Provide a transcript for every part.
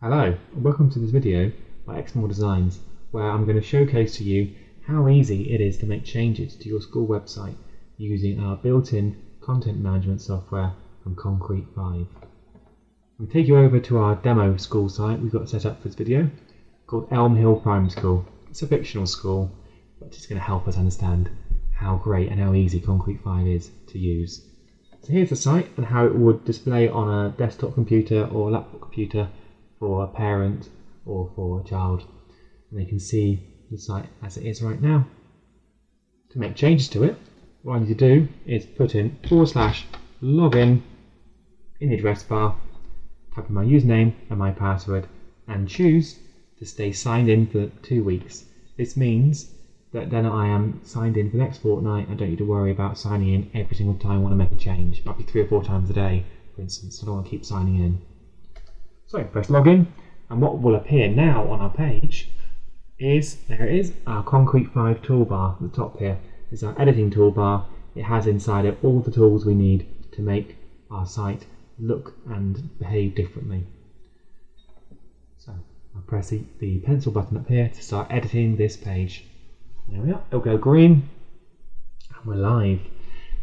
Hello and welcome to this video by Exmoor Designs, where I'm going to showcase to you how easy it is to make changes to your school website using our built-in content management software from Concrete 5. We'll take you over to our demo school site we've got set up for this video called Elm Hill Primary School. It's a fictional school, but it's going to help us understand how great and how easy Concrete 5 is to use. So here's the site and how it would display on a desktop computer or a laptop computer for a parent or for a child, and they can see the site as it is right now. To make changes to it, what I need to do is put in /login in the address bar, type in my username and my password, and choose to stay signed in for 2 weeks. This means that then I am signed in for the next fortnight. I don't need to worry about signing in every single time I want to make a change. It might be 3 or 4 times a day, for instance, so I don't want to keep signing in. So press login, and what will appear now on our page is, there it is, our Concrete 5 toolbar at the top here. It's our editing toolbar. It has inside it all the tools we need to make our site look and behave differently. So I'll press the pencil button up here to start editing this page. There we are, it'll go green, and we're live.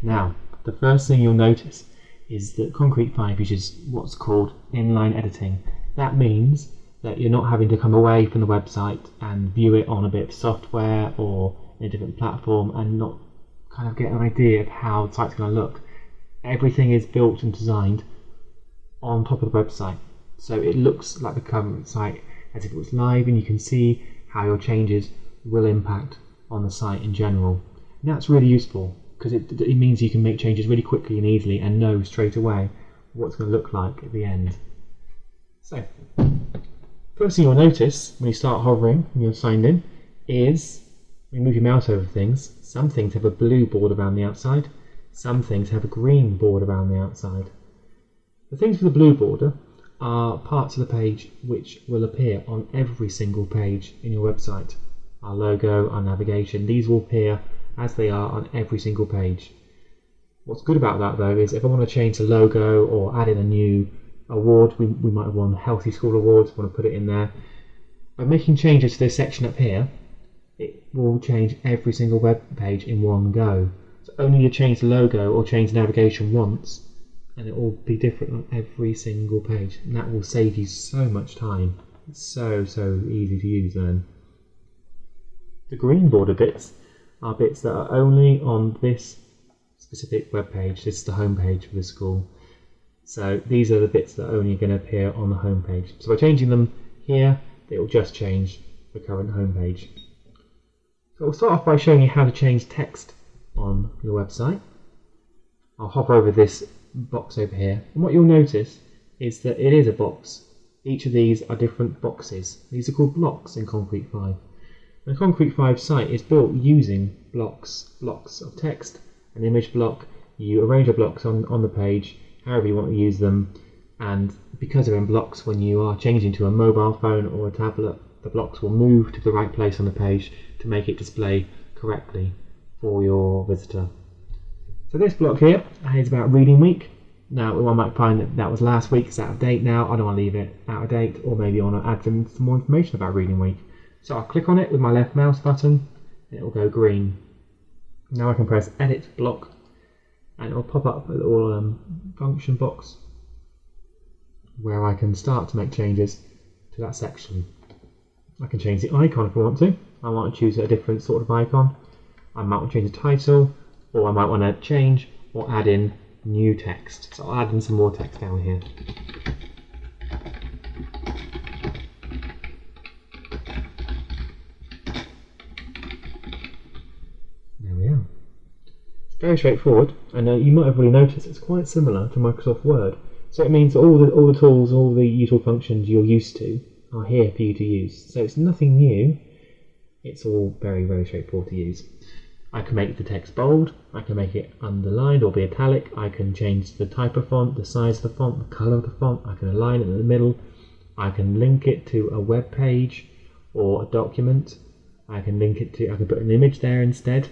Now, the first thing you'll notice is that Concrete 5 uses what's called inline editing. That means that you're not having to come away from the website and view it on a bit of software or in a different platform and not kind of get an idea of how the site's going to look. Everything is built and designed on top of the website, so it looks like the current site as if it was live, and you can see how your changes will impact on the site in general. And that's really useful because it means you can make changes really quickly and easily and know straight away what it's going to look like at the end. So, first thing you'll notice when you start hovering and you're signed in is when you move your mouse over things, some things have a blue border around the outside, some things have a green border around the outside. The things with the blue border are parts of the page which will appear on every single page in your website. Our logo, our navigation, these will appear as they are on every single page. What's good about that though is if I want to change the logo or add in a new award, we might have won Healthy School Awards, want to put it in there. By making changes to this section up here, it will change every single web page in one go. So only you change the logo or change the navigation once, and it will be different on every single page, and that will save you so much time. It's so easy to use then. The green border bits are bits that are only on this specific web page. This is the home page for the school. So these are the bits that are only going to appear on the home page. So by changing them here, it will just change the current home page. So we'll start off by showing you how to change text on your website. I'll hover over this box over here, and what you'll notice is that it is a box. Each of these are different boxes. These are called blocks in Concrete 5. The Concrete 5 site is built using blocks of text, an image block. You arrange your blocks on the page however you want to use them, and because they're in blocks, when you are changing to a mobile phone or a tablet, the blocks will move to the right place on the page to make it display correctly for your visitor. So this block here is about Reading Week. Now one might find that was last week, it's out of date now. I don't want to leave it out of date, or maybe I want to add some more information about Reading Week. So I'll click on it with my left mouse button and it will go green. Now I can press edit block and it will pop up a little function box where I can start to make changes to that section. I can change the icon if I want to. I want to choose a different sort of icon. I might want to change the title, or I might want to change or add in new text. So I'll add in some more text down here. Very straightforward, and you might have already noticed it's quite similar to Microsoft Word. So it means that all the tools, all the useful functions you're used to are here for you to use. So it's nothing new, it's all very straightforward to use. I can make the text bold, I can make it underlined or be italic, I can change the type of font, the size of the font, the colour of the font, I can align it in the middle, I can link it to a web page or a document, I can put an image there instead.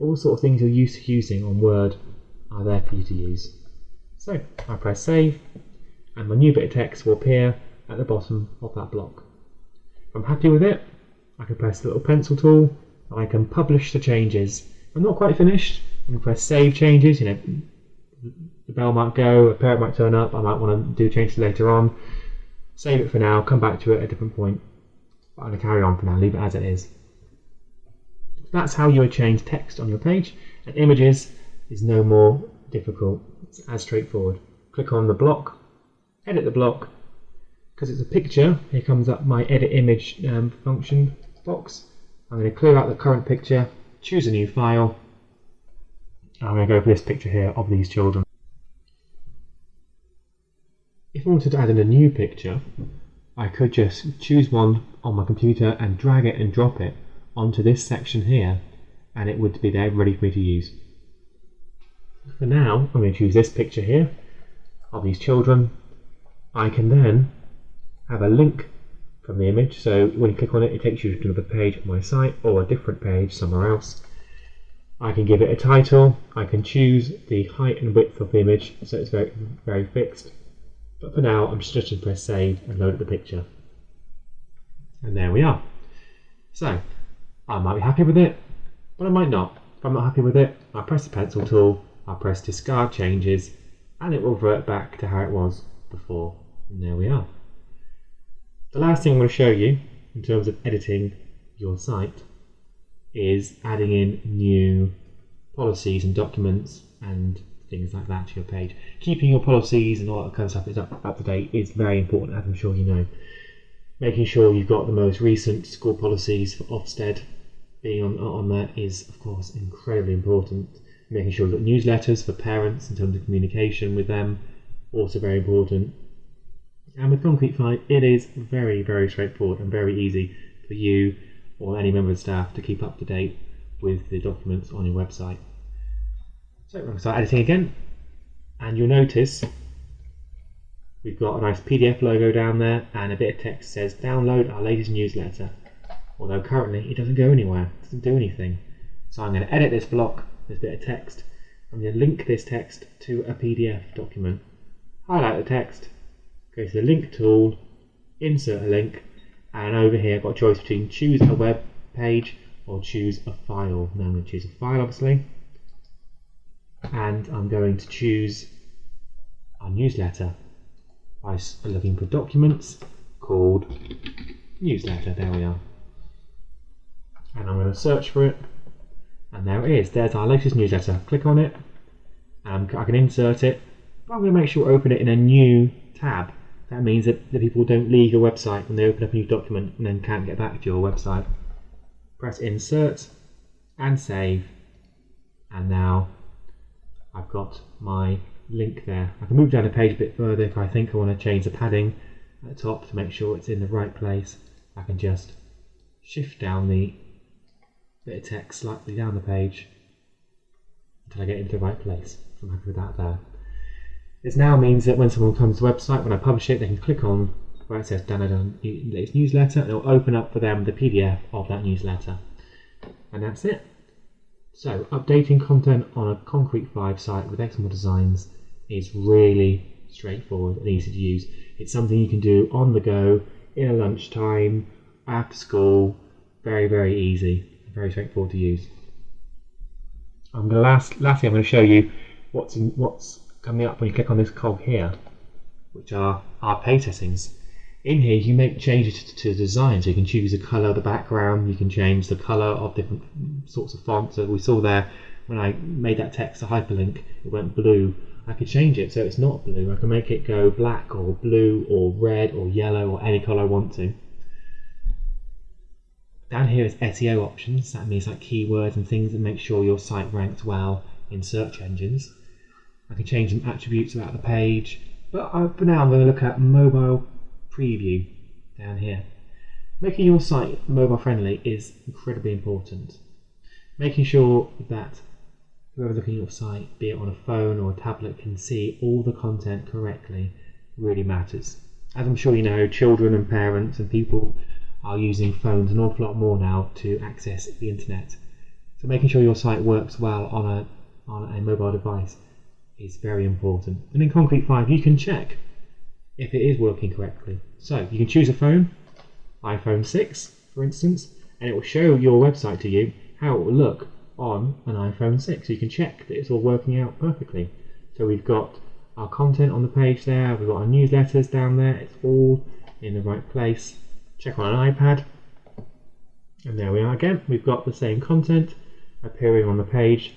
All sort of things you're used to using on Word are there for you to use. So I press save, and my new bit of text will appear at the bottom of that block. If I'm happy with it, I can press the little pencil tool and I can publish the changes. If I'm not quite finished, I can press save changes. You know, the bell might go, a parent might turn up, I might want to do changes later on. Save it for now, come back to it at a different point. But I'm going to carry on for now, leave it as it is. That's how you would change text on your page, and images is no more difficult. It's as straightforward. Click on the block, edit the block. Because it's a picture, here comes up my edit image function box. I'm going to clear out the current picture, choose a new file. I'm going to go for this picture here of these children. If I wanted to add in a new picture, I could just choose one on my computer and drag it and drop it onto this section here, and it would be there ready for me to use. For now, I'm going to choose this picture here of these children. I can then have a link from the image, so when you click on it, it takes you to another page of my site or a different page somewhere else. I can give it a title, I can choose the height and width of the image so it's very, very fixed. But for now, I'm just going to press save and load up the picture. And there we are. So, I might be happy with it, but I might not. If I'm not happy with it, I'll press the pencil tool, I'll press discard changes, and it will revert back to how it was before. And there we are. The last thing I'm going to show you, in terms of editing your site, is adding in new policies and documents and things like that to your page. Keeping your policies and all that kind of stuff is up to date is very important, as I'm sure you know. Making sure you've got the most recent school policies for Ofsted being on there is, of course, incredibly important. Making sure you've got newsletters for parents in terms of communication with them, also very important. And with Concrete 5, it is very, very straightforward and very easy for you or any member of staff to keep up to date with the documents on your website. So we're going to start editing again, and you'll notice we've got a nice PDF logo down there and a bit of text says download our latest newsletter, although currently it doesn't go anywhere, it doesn't do anything. So I'm going to edit this block, this bit of text. I'm going to link this text to a PDF document, highlight the text, go to the link tool, insert a link, and over here I've got a choice between choose a web page or choose a file. Now I'm going to choose a file, obviously, and I'm going to choose our newsletter by looking for documents called newsletter. There we are, and I'm going to search for it, and there it is. There's our latest newsletter. Click on it, and I can insert it, but I'm going to make sure I open it in a new tab. That means that the people don't leave your website when they open up a new document and then can't get back to your website. Press insert and save, and now I've got my link there. I can move down the page a bit further if I think I want to change the padding at the top to make sure it's in the right place. I can just shift down the bit of text slightly down the page until I get into the right place. So I'm happy with that there. This now means that when someone comes to the website, when I publish it, they can click on where it says download our latest newsletter, and it'll open up for them the PDF of that newsletter. And that's it. So updating content on a Concrete 5 site with Exmoor Designs is really straightforward and easy to use. It's something you can do on the go, in a lunchtime, after school. Very, very easy, very straightforward to use. Lastly, I'm going to show you what's coming up when you click on this cog here, which are our page settings. In here you make changes to the design, so you can choose the colour of the background, you can change the colour of different sorts of fonts. So we saw there when I made that text a hyperlink, it went blue. I could change it so it's not blue. I can make it go black or blue or red or yellow or any colour I want to. Down here is SEO options. That means like keywords and things that make sure your site ranks well in search engines. I can change some attributes about the page, but for now I'm going to look at mobile preview down here. Making your site mobile friendly is incredibly important. Making sure that whoever's looking at your site, be it on a phone or a tablet, can see all the content correctly really matters. As I'm sure you know, children and parents and people are using phones an awful lot more now to access the internet. So making sure your site works well on a mobile device is very important. And in Concrete 5 you can check if it is working correctly. So you can choose a phone, iPhone 6 for instance, and it will show your website to you how it will look on an iPhone 6. So you can check that it's all working out perfectly. So we've got our content on the page there, we've got our newsletters down there, it's all in the right place. Check on an iPad, and there we are again. We've got the same content appearing on the page.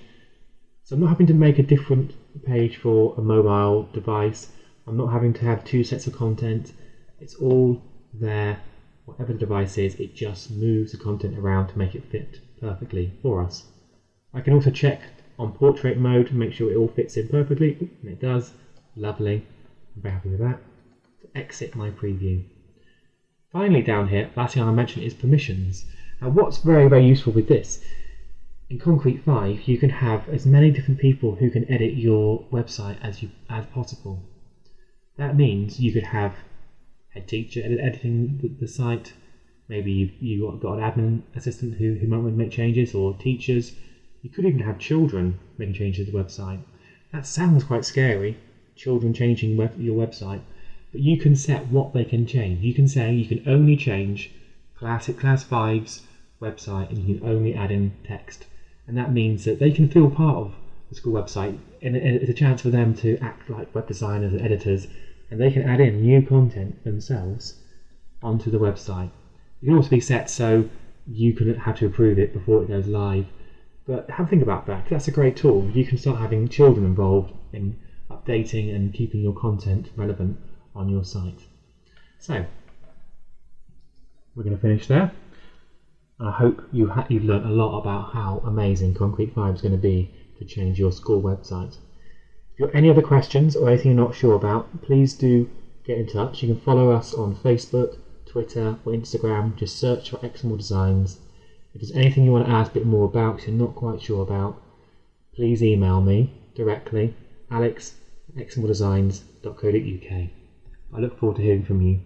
So I'm not having to make a different page for a mobile device. I'm not having to have two sets of content. It's all there, whatever the device is, it just moves the content around to make it fit perfectly for us. I can also check on portrait mode to make sure it all fits in perfectly, and it does. Lovely. I'm very happy with that. To exit my preview. Finally down here, last thing I want to mention is permissions. Now what's very, very useful with this, in Concrete 5 you can have as many different people who can edit your website as possible. That means you could have a teacher editing the site, maybe you've got an admin assistant who might want to make changes, or teachers. You could even have children making changes to the website. That sounds quite scary, children changing your website, but you can set what they can change. You can say you can only change Class 5's website and you can only add in text. And that means that they can feel part of the school website, and it's a chance for them to act like web designers and editors, and they can add in new content themselves onto the website. It can also be set so you can have to approve it before it goes live. But have a think about that, 'cause that's a great tool. You can start having children involved in updating and keeping your content relevant on your site. So, we're going to finish there. And I hope you've learned a lot about how amazing Concrete 5 is going to be to change your school website. If you've got any other questions or anything you're not sure about, please do get in touch. You can follow us on Facebook, Twitter or Instagram. Just search for Exmoor Designs. If there's anything you want to ask a bit more about, you're not quite sure about, please email me directly, alex@exmoordesigns.co.uk. I look forward to hearing from you.